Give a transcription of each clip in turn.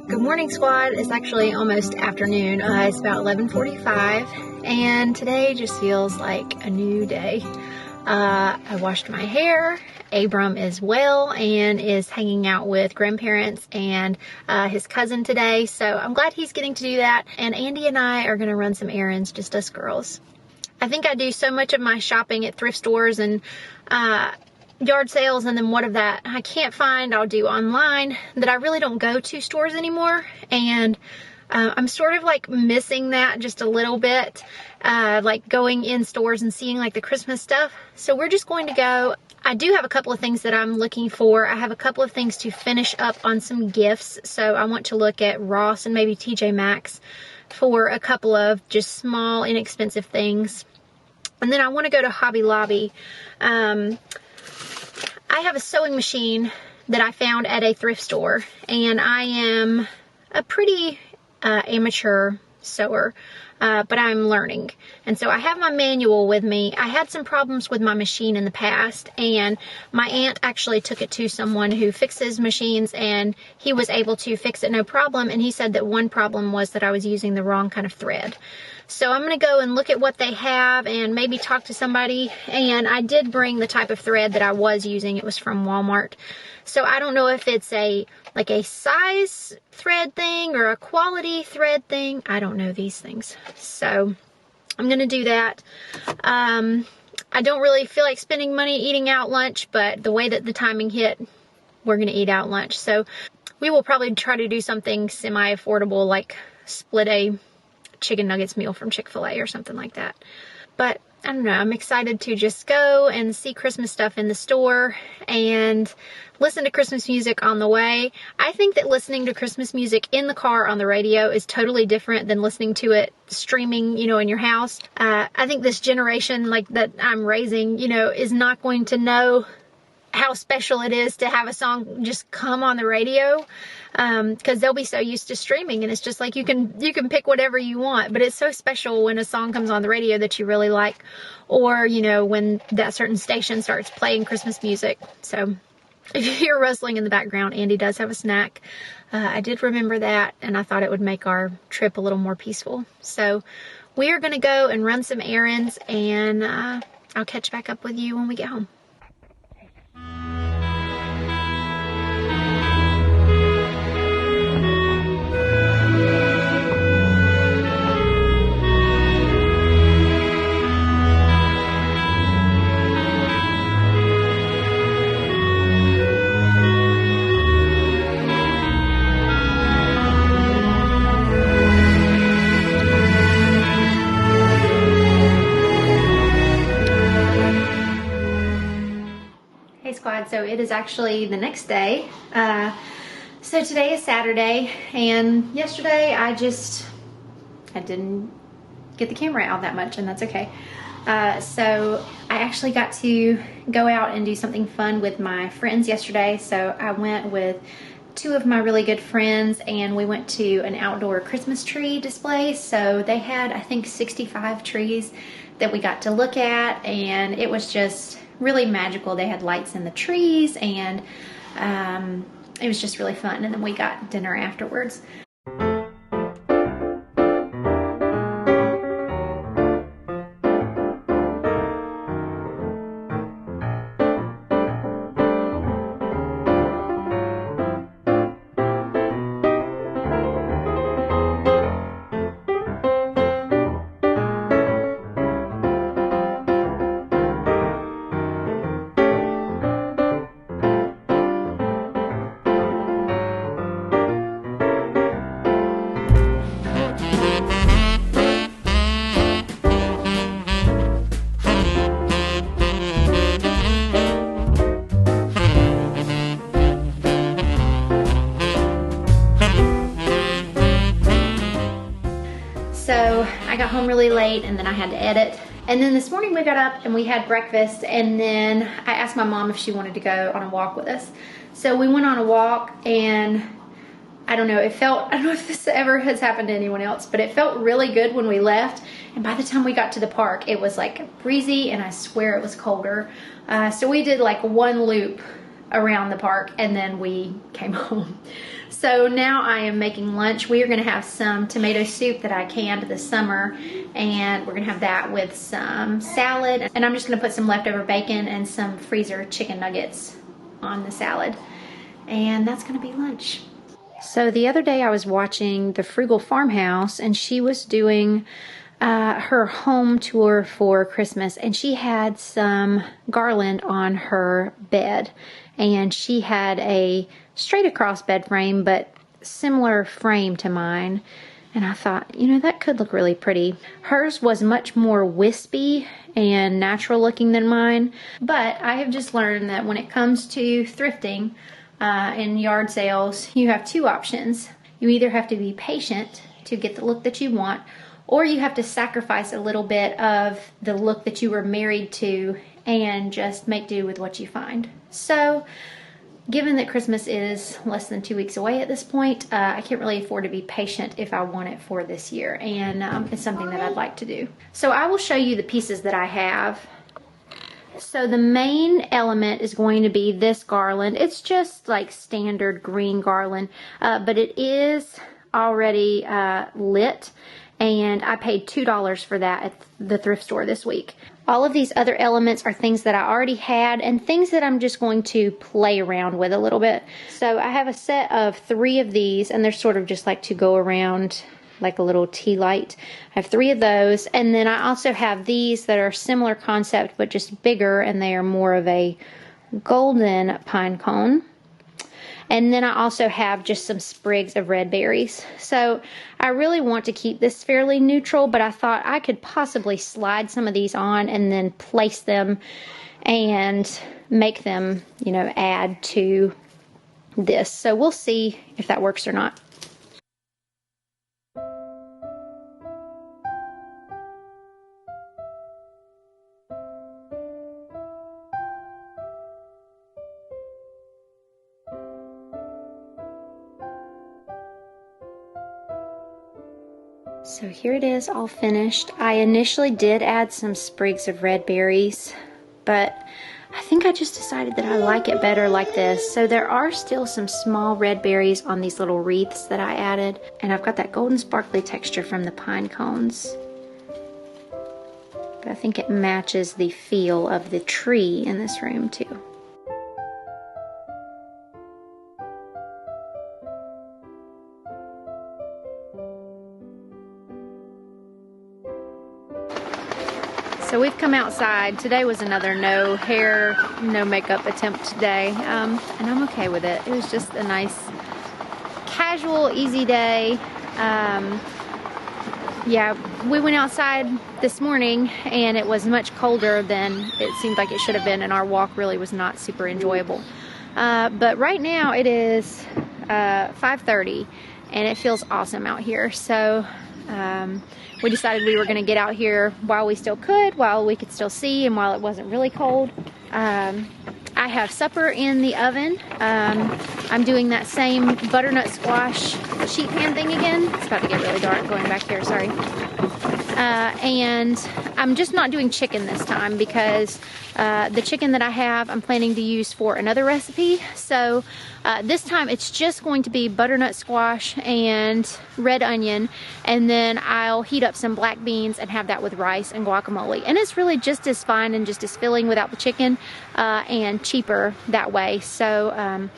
Good morning, squad. It's actually almost afternoon. It's about 11:45, and today just feels like a new day. I washed my hair. Abram is well and is hanging out with grandparents and his cousin today, so I'm glad he's getting to do that. And Andy and I are going to run some errands, just us girls. I think I do so much of my shopping at thrift stores and yard sales, and then what of that I can't find, I'll do online, that I really don't go to stores anymore. And I'm sort of like missing that just a little bit, like going in stores and seeing like the Christmas stuff. So we're just going to go. I do have a couple of things that I'm looking for. I have a couple of things to finish up on some gifts. So I want to look at Ross and maybe TJ Maxx for a couple of just small, inexpensive things. And then I want to go to Hobby Lobby. I have a sewing machine that I found at a thrift store, and I am a pretty amateur sewer, but I'm learning. And so I have my manual with me. I had some problems with my machine in the past, and my aunt actually took it to someone who fixes machines, and he was able to fix it no problem. And he said that one problem was that I was using the wrong kind of thread. So I'm going to go and look at what they have and maybe talk to somebody. And I did bring the type of thread that I was using. It was from Walmart. So I don't know if it's like a size thread thing or a quality thread thing. I don't know these things. So I'm going to do that. I don't really feel like spending money eating out lunch, but the way that the timing hit, we're going to eat out lunch. So we will probably try to do something semi-affordable, like split a chicken nuggets meal from Chick-fil-A or something like that. But I don't know, I'm excited to just go and see Christmas stuff in the store and listen to Christmas music on the way. I think that listening to Christmas music in the car on the radio is totally different than listening to it streaming, in your house. I think this generation like that I'm raising, is not going to know how special it is to have a song just come on the radio, because they'll be so used to streaming, and it's just like you can pick whatever you want. But it's so special when a song comes on the radio that you really like, or when that certain station starts playing Christmas music. So if you hear rustling in the background, Andy does have a snack. I did remember that, and I thought it would make our trip a little more peaceful. So we are going to go and run some errands, and I'll catch back up with you when we get home. So it is actually the next day. So today is Saturday, and yesterday I didn't get the camera out that much, and that's okay. So I actually got to go out and do something fun with my friends yesterday. So I went with two of my really good friends, and we went to an outdoor Christmas tree display. So they had, I think, 65 trees that we got to look at, and it was just really magical. They had lights in the trees, and it was just really fun. And then we got dinner afterwards. So I got home really late, and then I had to edit, And then this morning we got up and we had breakfast, and then I asked my mom if she wanted to go on a walk with us. So we went on a walk, and I don't know, I don't know if this ever has happened to anyone else, but it felt really good when we left. And by the time we got to the park, it was like breezy, and I swear it was colder. So we did like one loop around the park, and then we came home. So now I am making lunch. We are gonna have some tomato soup that I canned this summer, and we're gonna have that with some salad. And I'm just gonna put some leftover bacon and some freezer chicken nuggets on the salad. And that's gonna be lunch. So the other day I was watching The Frugal Farmhouse, and she was doing her home tour for Christmas, and she had some garland on her bed, and she had a straight across bed frame but similar frame to mine, and I thought, you know, that could look really pretty. Hers was much more wispy and natural looking than mine, but I have just learned that when it comes to thrifting and yard sales, you have two options. You either have to be patient to get the look that you want, or you have to sacrifice a little bit of the look that you were married to and just make do with what you find. So, given that Christmas is less than 2 weeks away at this point, I can't really afford to be patient if I want it for this year, and it's something that I'd like to do. So I will show you the pieces that I have. So the main element is going to be this garland. It's just like standard green garland, but it is already lit, and I paid $2 for that at the thrift store this week. All of these other elements are things that I already had and things that I'm just going to play around with a little bit. So I have a set of 3 of these, and they're sort of just like to go around like a little tea light. I have 3 of those, and then I also have these that are similar concept but just bigger, and they are more of a golden pine cone. And then I also have just some sprigs of red berries. So I really want to keep this fairly neutral, but I thought I could possibly slide some of these on and then place them and make them, you know, add to this. So we'll see if that works or not. So here it is, all finished. I initially did add some sprigs of red berries, but I think I just decided that I like it better like this. So there are still some small red berries on these little wreaths that I added, and I've got that golden sparkly texture from the pine cones. But I think it matches the feel of the tree in this room too. So we've come outside. Today was another no hair, no makeup attempt day, and I'm okay with it. It was just a nice, casual, easy day. Yeah, we went outside this morning, and it was much colder than it seemed like it should have been, and our walk really was not super enjoyable. But right now it is 5:30, and it feels awesome out here. So we decided we were going to get out here while we still could, while we could still see, and while it wasn't really cold. I have supper in the oven. I'm doing that same butternut squash sheet pan thing again. It's about to get really dark going back here, sorry. And I'm just not doing chicken this time because the chicken that I have, I'm planning to use for another recipe. So this time it's just going to be butternut squash and red onion, and then I'll heat up some black beans and have that with rice and guacamole. And it's really just as fun and just as filling without the chicken, and cheaper that way. So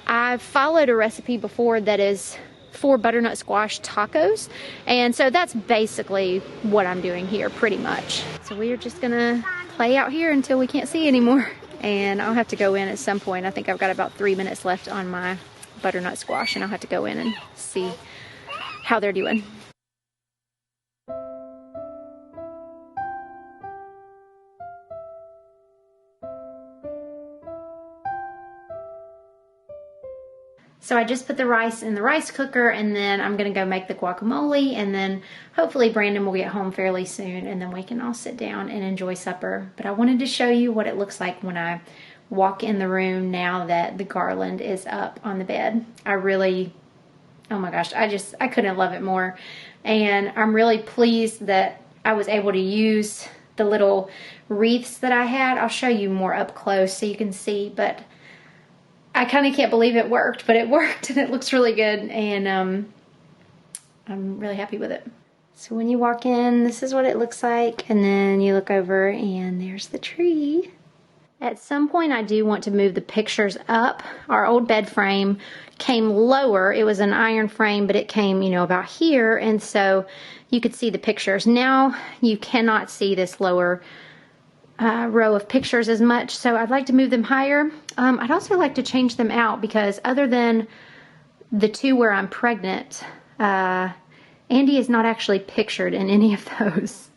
I've followed a recipe before that is for butternut squash tacos, and so that's basically what I'm doing here pretty much. So we are just gonna play out here until we can't see anymore, and I'll have to go in at some point. I think I've got about 3 minutes left on my butternut squash, and I'll have to go in and see how they're doing. So I just put the rice in the rice cooker, and then I'm gonna go make the guacamole, and then hopefully Brandon will get home fairly soon, and then we can all sit down and enjoy supper. But I wanted to show you what it looks like when I walk in the room now that the garland is up on the bed. I really, oh my gosh, I couldn't love it more. And I'm really pleased that I was able to use the little wreaths that I had. I'll show you more up close so you can see, but I kind of can't believe it worked, but it worked and it looks really good, and I'm really happy with it. So when you walk in, this is what it looks like, and then you look over and there's the tree. At some point I do want to move the pictures up. Our old bed frame came lower. It was an iron frame, but it came, you know, about here, and so you could see the pictures. Now you cannot see this lower row of pictures as much, so I'd like to move them higher. I'd also like to change them out, because other than the two where I'm pregnant, Andy is not actually pictured in any of those.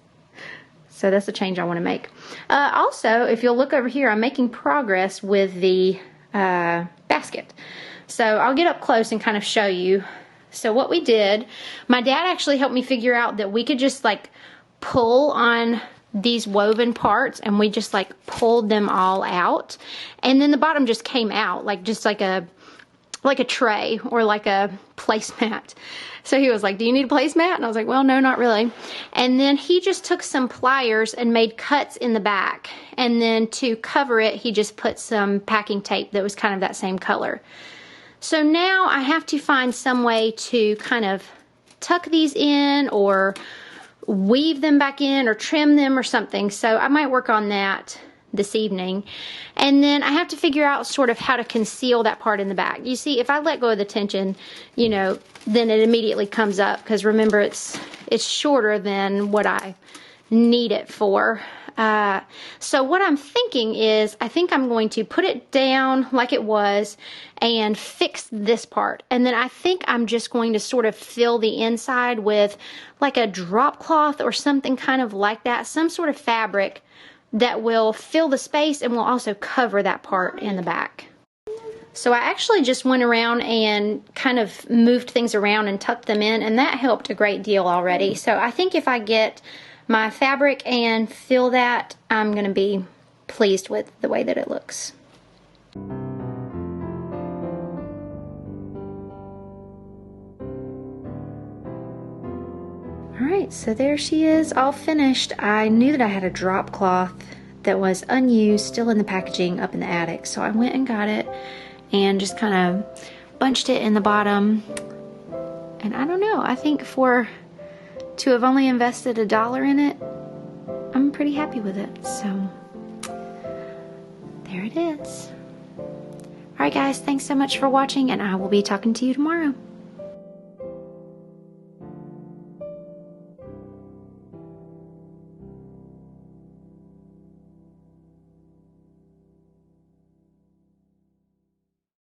So that's a change I want to make. Also, if you'll look over here, I'm making progress with the basket. So I'll get up close and kind of show you. So what we did, my dad actually helped me figure out that we could just like pull on these woven parts, and we just like pulled them all out, and then the bottom just came out like just like a tray or like a placemat. So he was like, do you need a placemat? And I was like, well, no, not really. And then he just took some pliers and made cuts in the back, and then to cover it he just put some packing tape that was kind of that same color. So now I have to find some way to kind of tuck these in or weave them back in or trim them or something. So I might work on that this evening. And then I have to figure out sort of how to conceal that part in the back. You see, if I let go of the tension, you know, then it immediately comes up, because remember it's shorter than what I need it for. So what I'm thinking is, I think I'm going to put it down like it was and fix this part. And then I think I'm just going to sort of fill the inside with like a drop cloth or something kind of like that. Some sort of fabric that will fill the space and will also cover that part in the back. So I actually just went around and kind of moved things around and tucked them in, and that helped a great deal already. So I think if I get my fabric and fill that, I'm going to be pleased with the way that it looks. Alright, so there she is, all finished. I knew that I had a drop cloth that was unused, still in the packaging up in the attic, so I went and got it and just kind of bunched it in the bottom. And I don't know, I think to have only invested $1 in it, I'm pretty happy with it. So there it is. Alright guys, thanks so much for watching, and I will be talking to you tomorrow.